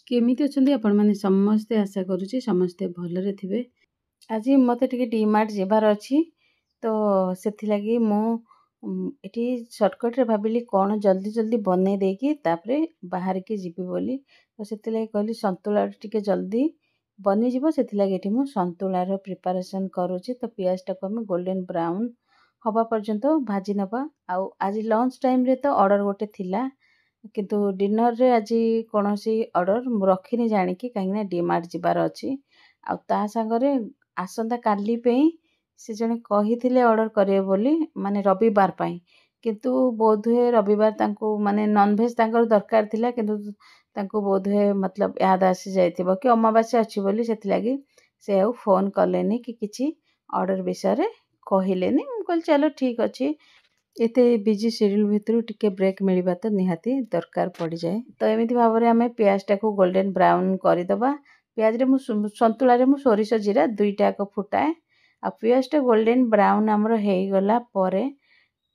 केमिति अछंती आपण माने समस्ते आशा करूची समस्ते भलरे थिबे। आज मते टिके डीमार्ट जेबार अछि तो सेथि लागि मो एठी शॉर्टकट रे भाबिली कोन जल्दी जल्दी बने देकी तापरे बाहर के जिबी बोली तो सेथि लागि कहली संतुला टिके जल्दी बनी जिवो सेथि लागि एठी मो संतुलार प्रिपरेशन करूची। तो पियाज टाको हम गोल्डन ब्राउन हवा पर्यंत भाजी नबा। आउ आज लंच टाइम रे तो ऑर्डर गोटे थिला किंतु डिनर रे आज कोनोसी ऑर्डर रखिनी जानिकी कहीं डीमार्ट जिबार अच्छी आ ता सांगरे आसंता काली पे से जने कहिथिले ऑर्डर करे बोली माने रविवार पाई किंतु बोधुए रविवार तांको माने नॉनवेज तांकर दरकार थिला किंतु तांको बोधुए मतलब याद आसी जाइथिबो कि अमावास्या अछि बोली सेति लागि से आउ फोन कलेनी कि किछि ऑर्डर विषय रे कहिलेनी। हम कहल चलो ठीक अछि एते बिजी शेड्यूल भितर टिके ब्रेक मिलवा तो निहाती दरकार पड़ जाए। तो एमती भाव में आम पियाज टाक गोल्डन ब्राउन करदे। पियाज रे संतुला रे सोरिष जीरा दुईटाक फुटाए आ पियाज टा गोल्डन ब्राउन आमर हो गला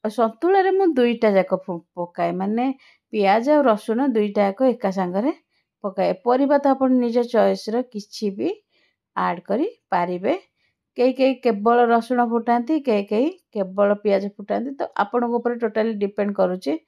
संतुला रे मु दुईटा जाक पकाए माने पियाज और रसुण दुईटाक एका सांगरे पकाए। परिबा तो आप निज चॉइस रो किछि भी ऐड करि पारिबे। कई कई केवल रसुण फुटाती कई केवल पियाज फुटाती तो आपन टोटाली डिपेंड करुचे।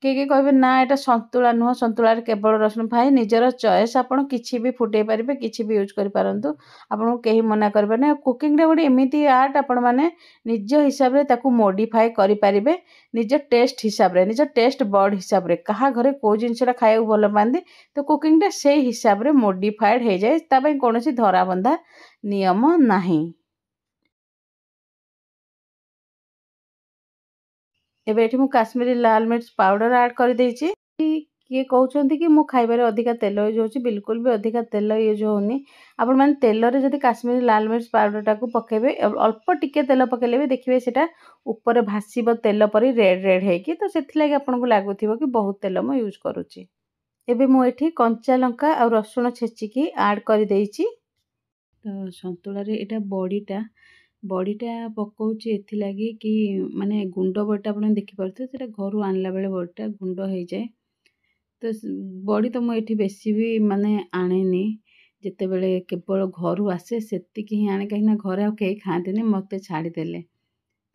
कई कहबे ना एटा संतुला नुह संतुला केवल रसुण भाई निजर चॉइस आपन किछि भी फुटे पारिबे किछि भी यूज करि पारंतु आपन केही मना करबे ना। कुकिंग रे गोटे एमिति आर्ट आपन माने निज हिसाब रे ताकू मॉडिफाई करि पारिबे निज टेस्ट हिसाब रे निज टेस्ट बर्ड हिसाब रे कहा घरे को जिनसटा खाइबा भल पांदी तो कुकिंग रे से हिसाब रे मॉडिफाइड हो जाए ता पई कोनोसी धरा बंधा नियम नाही। एबे एठी मु काश्मीरी लाल मिर्च पाउडर ऐड कर देछि। किए कहउछंती कि मु खाइबारे अधिका तेल यूज होछि बिल्कुल भी अधिका तेल यूज होनी। आपण माने तेल रे जदि काश्मीरी लाल मिर्च पाउडर टाकू पकेबे अल्प टिके तेल पकेले भी देखिबे सेटा ऊपर भासीबो तेल परी रेड रेड हेकी तो सेथि लागि आपनको लागुथिबो कि बहुत तेल मु यूज करूछि। एबे मु एठी कंचा लंका और रसुण छेचिकी ऐड कर देछि। तो संतुला रे एटा बड़ीटा पकाउछि एथिलागि कि माने गुंड बड़ीटा आपण देखि पारथि सेटा घरु आनला बेले बड़ीटा गुंड हो जाए। तो बड़ी तो मु एठी बेसी भी माने आनेनी जेते बेले केवल घरु आसे सेतिकी ही आने कहीं ना घरे आ केही खांतिनी मते छाड़ी देले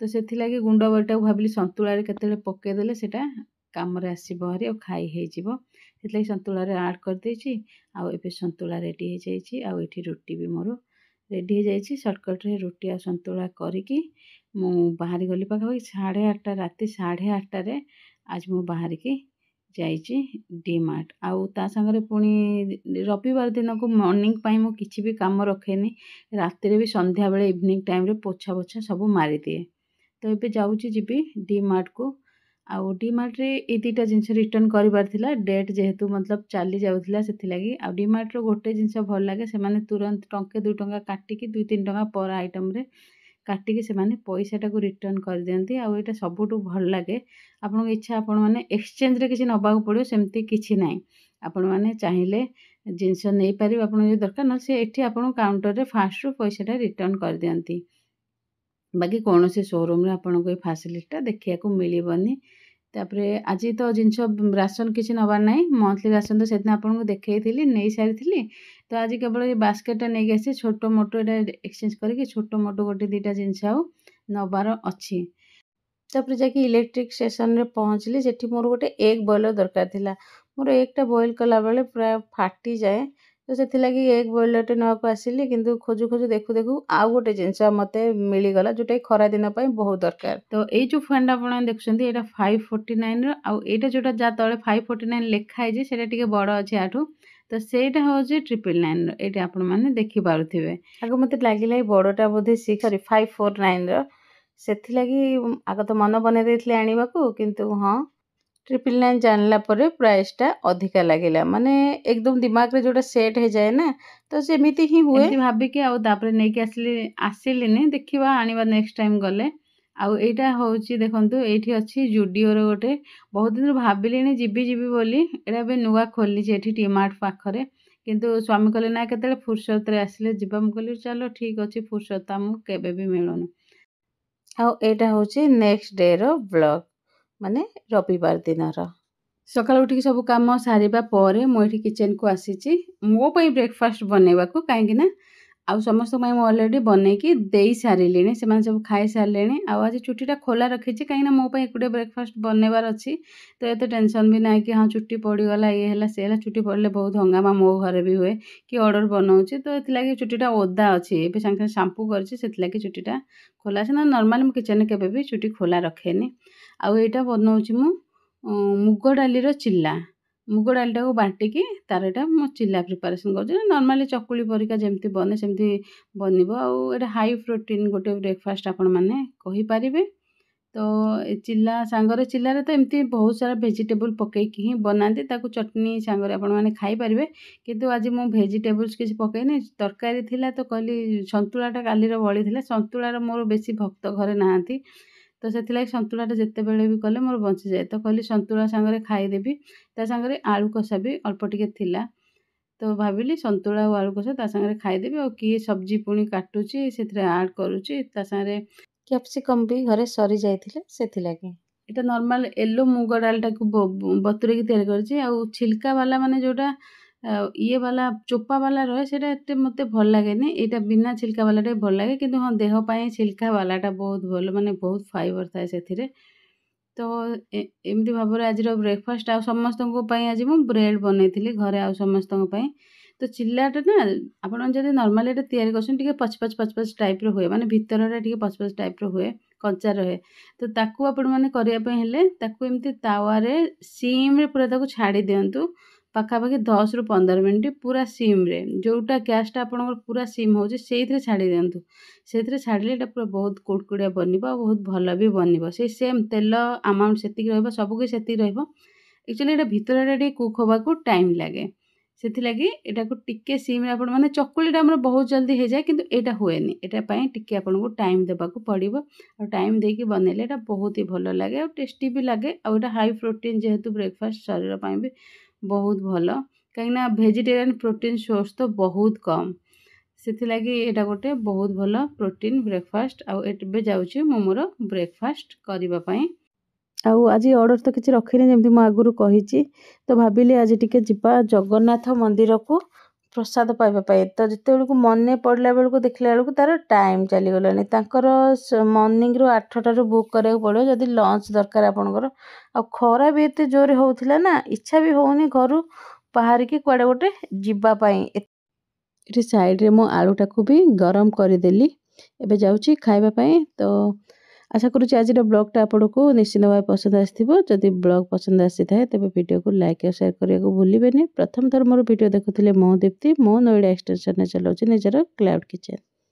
तो सेथिलागि गुंड बड़ीटा भाबिली संतुला रे केतेले पके देले सेटा काम रे आसीबो हरी और खाई हे जिवो सेथिलागि संतुला रे ऐड कर देछि। आ एबे संतुला रेडी हे जाइछि आ एठी रोटी भी मोर रेडी हो जाइछि। शॉर्टकट रे रोटी आ संतुला करिकी मु बाहरी गली पाखा 8:30 राति 8:30 रे आज मु बाहरी की जाइछि डीमार्ट आउ ता संगरे पुणी रविवार दिन को मॉर्निंग पाई मु किछि भी काम रखेनी राति रे भी संध्या बेले इवनिंग टाइम रे पोछा पोछा सब मारी दिए। तो एबे जाउछि जिबी डीमार्ट को आउ डीमार्ट रे ए दुईटा जिनस रिटर्न करिबार थिला डेट जेहेतु मतलब चली जाउथिला सेथि लागि आ डीमार्ट रो गोटे जिनस भल लागे से माने तुरंत टंके 2 टंका काटिकी 2-3 टंका पर आइटम रे काटिकी से माने पैसा टाको रिटर्न कर दियंती। आ एटा सबुटु भल लागे आपन इच्छा आपण माने एक्सचेंज रे किछि नबाक पड़ियो सेमती किछि नाही आपण माने चाहिले जिनस नै पारि आपण जे दरकार न से एठी आपण काउंटर रे फास्ट रो पैसाटा रिटर्न कर दियंती। बाकी कौन से शोरूम रे आपण को फैसिलिटी देखिया को मिलिबनी। तापरे आज तो जिनस राशन किसी नबार ना मंथली राशन तो सेदिन आपको देखी नहीं सारी तो आज केवल ये बास्केटा नहीं आसी छोट मोटो ये एक्सचेंज करके छोट मोटो गोटे 2टा जिनस नबार अच्छी। तापर जाकि इलेक्ट्रिक स्टेशन रे पहुँचली सेठी मोर गोटे एग बॉयलर दरकार थिला मोर एकटा बॉयल कला बेले प्राय फाटी जाए तो सेथिलागि एग बॉयलरटे नाको आसिली किंतु खोजु खोजु देखु देखु आउ गोटे जिनस मते मिलीगला जोटा खरा दिन पाई बहुत दरकार। तो ये जो फैंड आपण देखुछंती एटा 549 रो आउ एटा जोटा जा तळे 549 लेखा है जे सेटा टिके बड़ अछि आठु तो सेटा हो जे 999 रो एटा आपण माने देखि पारुथिबे। आगो मते लागिला बड़टा बोधे 549 रो सेथिलागि आगो तो मन बने देथिले आनिबाकू किंतु हां 999 जानला परे प्राइस टा अधिका लागिला माने एकदम दिमाग रे जोटा सेट हो जाए ना तो सेमिति ही हुए एमती भाबी के आउ तापरे नै के आसिलिनी देखिबा आनिबा नेक्स्ट टाइम गले। आउ एटा होउची देखंतु एठी अछि जुडियो रो गोटे बहुत दिन भाबिलिनी जिबी जिबी बोली एटा बे नुवा खोलली जे एठी डीमार्ट पाखरे किंतु स्वामी कहले ना केतले फुर्सत रे आसिले जिबा मु कहली चलो ठीक अछि फुर्सत हमु केबे भी मिलुन। आउ एटा होउची नेक्स्ट डे रो ब्लॉग माने रविवार दिन रो। ସକାଳୁ ଉଠିକି ସବୁ କାମ ସାରିବା ପରେ ମୁଁ ଏଠି କିଚେନ୍‌କୁ ଆସିଛି ମୋ ପାଇଁ ବ୍ରେକଫାଷ୍ଟ ବନେଇବାକୁ। କାହିଁକି ନା ଆଉ ସମସ୍ତଙ୍କ ପାଇଁ ମୁଁ ଅଲରେଡ଼ି ବନେଇକି ଦେଇ ସାରିଲିଣି। ସେମାନେ ସବୁ ଖାଇସାରିଲେଣି। ଆଉ ଆଜି ଚୁଟିଟା ଖୋଲା ରଖିଛି କାହିଁକିନା ମୋ ପାଇଁ ଏକୁଟିଆ ବ୍ରେକଫାଷ୍ଟ ବନେଇବାର ଅଛି। ତ ଏତେ ଟେନସନ୍ ବି ନାହିଁ କି ହଁ ଚୁଟି ପଡ଼ିଗଲା, ଇଏ ହେଲା, ସିଏ ହେଲା। ଚୁଟି ପଡ଼ିଲେ ବହୁତ ହଙ୍ଗାମା ମୋ ଘରେ ବି ହୁଏ କି ଅର୍ଡ଼ର ବନଉଛି। ତ ଏଥିଲାଗି ଚୁଟିଟା ଓଦା ଅଛି। ଏବେ ସାଙ୍ଗେ ସାଙ୍ଗେ ସାମ୍ପୁ କରିଛି, ସେଥିଲାଗି ଚୁଟିଟା ଖୋଲା ଅଛି। ନା ନର୍ମାଲି ମୁଁ କିଚେନ୍‌ରେ କେବେ ବି ଚୁଟି ଖୋଲା ରଖେନି। ଆଉ ଏଇଟା ବନଉଛି ମୁଁ ମୁଗ ଡାଲିର ଚିଲ୍ଲା। ମୁଗ ଡାଲିଟାକୁ ବାଟିକି ତାର ଏଇଟା ମୁଁ ଚିଲ୍ଲା ପ୍ରିପାରେସନ୍ କରୁଛି। ନର୍ମାଲି ଚକୁଳି ପରିକା ଯେମିତି ବନେ ସେମିତି ବନିବ। ଆଉ ଏଇଟା ହାଇ ପ୍ରୋଟିନ୍ ଗୋଟେ ବ୍ରେକଫାଷ୍ଟ ଆପଣମାନେ କହିପାରିବେ। ତ ଏ ଚିଲ୍ଲା ସାଙ୍ଗରେ, ଚିଲ୍ଲାରେ ତ ଏମିତି ବହୁତ ସାରା ଭେଜିଟେବୁଲ୍ ପକେଇକି ହିଁ ବନାନ୍ତି। ତାକୁ ଚଟଣି ସାଙ୍ଗରେ ଆପଣମାନେ ଖାଇପାରିବେ। କିନ୍ତୁ ଆଜି ମୁଁ ଭେଜିଟେବୁଲ୍ସ କିଛି ପକେଇନି। ତରକାରୀ ଥିଲା ତ କହିଲି ସନ୍ତୁଳାଟା କାଲିର ବଳିଥିଲା। ସନ୍ତୁଳାର ମୋର ବେଶୀ ଭକ୍ତ ଘରେ ନାହାନ୍ତି। ତ ସେଥିଲାଗି ସନ୍ତୁଳାଟା ଯେତେବେଳେ ବି କଲେ ମୋର ବଞ୍ଚିଯାଏ। ତ କହିଲି ସନ୍ତୁଳା ସାଙ୍ଗରେ ଖାଇଦେବି। ତା ସାଙ୍ଗରେ ଆଳୁ କଷା ବି ଅଳ୍ପ ଟିକେ ଥିଲା। ତ ଭାବିଲି ସନ୍ତୁଳା ଆଉ ଆଳୁ କଷା ତା ସାଙ୍ଗରେ ଖାଇଦେବି। ଆଉ କିଏ ସବଜି ପୁଣି କାଟୁଛି, ସେଥିରେ ଆଡ଼୍ କରୁଛି। ତା ସାଙ୍ଗରେ କ୍ୟାପ୍ସିକମ୍ ବି ଘରେ ସରିଯାଇଥିଲା, ସେଥିଲାଗି। ଏଇଟା ନର୍ମାଲ ୟେଲୋ ମୁଗ ଡାଲିଟାକୁ ବତୁରେଇକି ତିଆରି କରିଛି। ଆଉ ଛିଲ୍କା ବାଲା ମାନେ ଯେଉଁଟା ଇଏ ବାଲା ଚୋପା ବାଲା ରହେ ସେଇଟା ଏତେ ମୋତେ ଭଲ ଲାଗେନି। ଏଇଟା ବିନା ଛିଲ୍କା ବାଲାଟା ଭଲ ଲାଗେ। କିନ୍ତୁ ହଁ ଦେହ ପାଇଁ ଛିଲ୍କା ବାଲାଟା ବହୁତ ଭଲ, ମାନେ ବହୁତ ଫାଇବର ଥାଏ ସେଥିରେ। ତ ଏମିତି ଭାବରେ ଆଜିର ବ୍ରେକଫାଷ୍ଟ। ଆଉ ସମସ୍ତଙ୍କ ପାଇଁ ଆଜି ମୁଁ ବ୍ରେଡ଼୍ ବନେଇଥିଲି ଘରେ ଆଉ ସମସ୍ତଙ୍କ ପାଇଁ। ତ ଚିଲ୍ଲାଟା ନା ଆପଣ ଯଦି ନର୍ମାଲି ଏଇଟା ତିଆରି କରୁଛନ୍ତି ଟିକେ ପଚ ଟାଇପ୍ର ହୁଏ, ମାନେ ଭିତରଟା ଟିକେ ପଚ ଟାଇପ୍ର ହୁଏ, କଞ୍ଚା ରହେ। ତ ତାକୁ ଆପଣମାନେ କରିବା ପାଇଁ ହେଲେ ତାକୁ ଏମିତି ତାୱାରେ ସିମ୍‌ରେ ପୁରା ତାକୁ ଛାଡ଼ି ଦିଅନ୍ତୁ। ପାଖାପାଖି 10ରୁ 15 ମିନିଟ୍ ପୁରା ସିମ୍‌ରେ, ଯେଉଁଟା ଗ୍ୟାସ୍‌ଟା ଆପଣଙ୍କର ପୁରା ସିମ୍ ହେଉଛି ସେଇଥିରେ ଛାଡ଼ି ଦିଅନ୍ତୁ। ସେଇଥିରେ ଛାଡ଼ିଲେ ଏଇଟା ପୁରା ବହୁତ କୁଡ଼କୁଡ଼ିଆ ବନିବ ଆଉ ବହୁତ ଭଲ ବି ବନିବ। ସେଇ ସେମ୍ ତେଲ ଆମାଉଣ୍ଟ ସେତିକି ରହିବ, ସବୁକିଛି ସେତିକି ରହିବ। ଆକ୍ଚୁଆଲି ଏଇଟା ଭିତରଟା ଟିକେ କୁକ୍ ହେବାକୁ ଟାଇମ୍ ଲାଗେ। ସେଥିଲାଗି ଏଇଟାକୁ ଟିକେ ସିମ୍‌ରେ ଆପଣମାନେ, ଚକୁଳିଟା ଆମର ବହୁତ ଜଲ୍ଦି ହେଇଯାଏ କିନ୍ତୁ ଏଇଟା ହୁଏନି। ଏଇଟା ପାଇଁ ଟିକେ ଆପଣଙ୍କୁ ଟାଇମ୍ ଦେବାକୁ ପଡ଼ିବ। ଆଉ ଟାଇମ୍ ଦେଇକି ବନେଇଲେ ଏଇଟା ବହୁତ ହି ଭଲ ଲାଗେ ଆଉ ଟେଷ୍ଟି ବି ଲାଗେ। ଆଉ ଏଇଟା ହାଇ ପ୍ରୋଟିନ୍ ଯେହେତୁ ବ୍ରେକଫାଷ୍ଟ, ଶରୀର ପାଇଁ ବି ବହୁତ ଭଲ। କାହିଁକିନା ଭେଜିଟେରିଆନ୍ ପ୍ରୋଟିନ୍ ସୋର୍ସ ତ ବହୁତ କମ୍। ସେଥିଲାଗି ଏଇଟା ଗୋଟେ ବହୁତ ଭଲ ପ୍ରୋଟିନ୍ ବ୍ରେକଫାଷ୍ଟ। ଆଉ ଏବେ ଯାଉଛି ମୁଁ ମୋର ବ୍ରେକଫାଷ୍ଟ କରିବା ପାଇଁ। ଆଉ ଆଜି ଅର୍ଡ଼ର ତ କିଛି ରଖିନି, ଯେମିତି ମୁଁ ଆଗରୁ କହିଛି। ତ ଭାବିଲି ଆଜି ଟିକେ ଯିବା ଜଗନ୍ନାଥ ମନ୍ଦିରକୁ ପ୍ରସାଦ ପାଇବା ପାଇଁ। ତ ଯେତେବେଳକୁ ମନେ ପଡ଼ିଲା ବେଳକୁ ଦେଖିଲା ବେଳକୁ ତାର ଟାଇମ୍ ଚାଲିଗଲାଣି। ତାଙ୍କର ମର୍ଣ୍ଣିଂରୁ 8ଟାରୁ ବୁକ୍ କରିବାକୁ ପଡ଼ିବ ଯଦି ଲଞ୍ଚ ଦରକାର ଆପଣଙ୍କର। ଆଉ ଖରା ବି ଏତେ ଜୋରରେ ହେଉଥିଲା ନା, ଇଚ୍ଛା ବି ହେଉନି ଘରୁ ବାହାରିକି କୁଆଡ଼େ ଗୋଟେ ଯିବା ପାଇଁ। ଏଠି ସାଇଡ଼୍ରେ ମୁଁ ଆଳୁଟାକୁ ବି ଗରମ କରିଦେଲି। ଏବେ ଯାଉଛି ଖାଇବା ପାଇଁ। ତ ଆଶା କରୁଛି ଆଜିର ବ୍ଲଗ୍ଟା ଆପଣଙ୍କୁ ନିଶ୍ଚିନ୍ତ ଭାବେ ପସନ୍ଦ ଆସିଥିବ। ଯଦି ବ୍ଲଗ୍ ପସନ୍ଦ ଆସିଥାଏ ତେବେ ଭିଡ଼ିଓକୁ ଲାଇକ୍ ଆଉ ସେୟାର କରିବାକୁ ଭୁଲିବେନି। ପ୍ରଥମ ଥର ମୋର ଭିଡ଼ିଓ ଦେଖୁଥିଲେ ମୁଁ ଦୀପ୍ତି, ମୁଁ ନୋଇଡା ଏକ୍ସଟେନସନରେ ଚଲାଉଛି ନିଜର କ୍ଲାଉଡ୍ କିଚେନ୍।